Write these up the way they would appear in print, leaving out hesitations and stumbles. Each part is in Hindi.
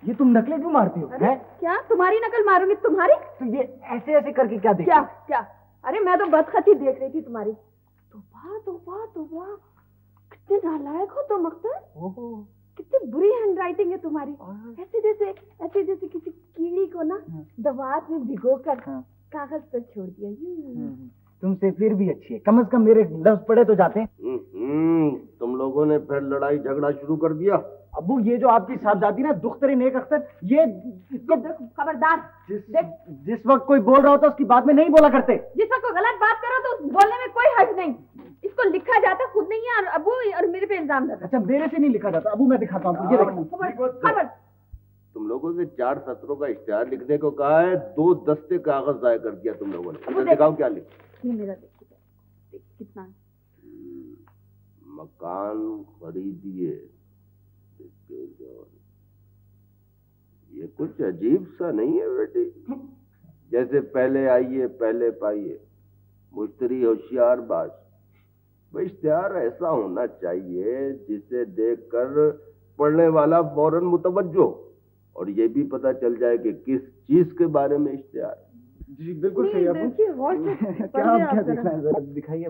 ये तुम नकलें क्यों मारती हो? अरे क्या तुम्हारी नकल मारूंगी? तुम्हारी? तो ये ऐसे ऐसे करके क्या देख? क्या? अरे मैं तो बदखती देख रही थी तुम्हारी। तौबा, कितने नालायक हो तुम अख्तर। कितनी बुरी हैंडराइटिंग है तुम्हारी। ऐसे जैसे किसी कीड़ी को ना दवात में भिगोकर कागज पर छोड़ दिया। तुमसे फिर भी अच्छी है, कम से कम मेरे लफ्ज पढ़े तो जाते हैं। तुम लोगों ने फिर लड़ाई झगड़ा शुरू कर दिया। अबू ये जो आपकी साहबजादी ना दुख्तरी नेक अख्तर, ये इसको खबरदार। जिस वक्त कोई बोल रहा होता उसकी बात में नहीं बोला करते। जिस वक्त कोई गलत बात करो तो बोलने में कोई हर्ज नहीं। इसको लिखा जाता खुद नहीं है और अबू और मेरे पे इल्जाम लगा। अच्छा मेरे से नहीं लिखा जाता अबू, मैं दिखाता हूँ। ये खबर तुम लोगों से 4 सत्रों का इश्तिहार लिखने को कहा है, 2 दस्ते कागज जाया कर दिया तुम लोगों ने। दिखाओ क्या लिखा। ये मेरा देखिए कितना। मकान खरीदिए, ये कुछ अजीब सा नहीं है बेटी? जैसे पहले आइए पहले पाइए, मुश्तरी होशियार बाज। भाई इश्तिहार ऐसा होना चाहिए जिसे देखकर पढ़ने वाला फौरन मुतवज्जो, और ये भी पता चल जाए कि किस चीज के बारे में इश्तिहार। जी बिल्कुल सही है। क्या देखना है जरा दिखाइए।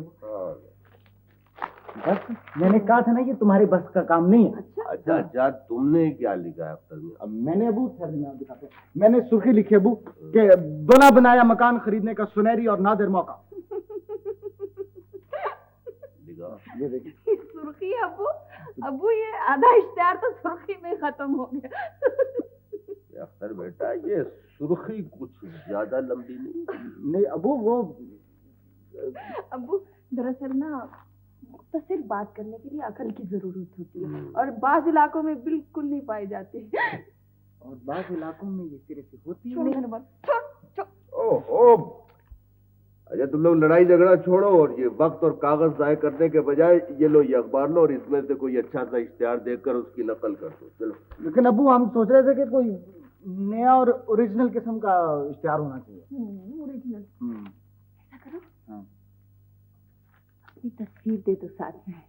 बस मैंने कहा था ना ये तुम्हारे बस का काम नहीं है। अच्छा तुमने क्या लिखा है अख्तर में? अब मैंने अबू दिखाते, मैंने सुर्खी लिखी अबू कि बना बनाया मकान खरीदने का सुनहरी और नादिर मौका। ये देखिए सुर्खी। अबू ये आधा इश्तिहार तो सुर्खी में खत्म हो गया। अख्तर बेटा ये सुर्खी कुछ ज्यादा लंबी नहीं अबू वो अबू दरअसल ना मुख्तसर बात करने के लिए अकल की जरूरत होती है और बाज़ इलाकों में बिल्कुल नहीं पाई जाती। और बाज़ इलाकों में ये सिरे से होती है नहीं। ओहो अच्छा तुम लोग लड़ाई झगड़ा छोड़ो और ये वक्त और कागज जाय करने के बजाय ये लो ये अखबार लो और इसमें से कोई अच्छा सा इश्तिहार देखकर उसकी नकल कर दो। चलो। लेकिन अबू हम सोच रहे थे कि कोई नया और ओरिजिनल किस्म का इश्तिहार होना चाहिए। ओरिजिनल। ऐसा करो अपनी तस्वीर दे दो साथ में।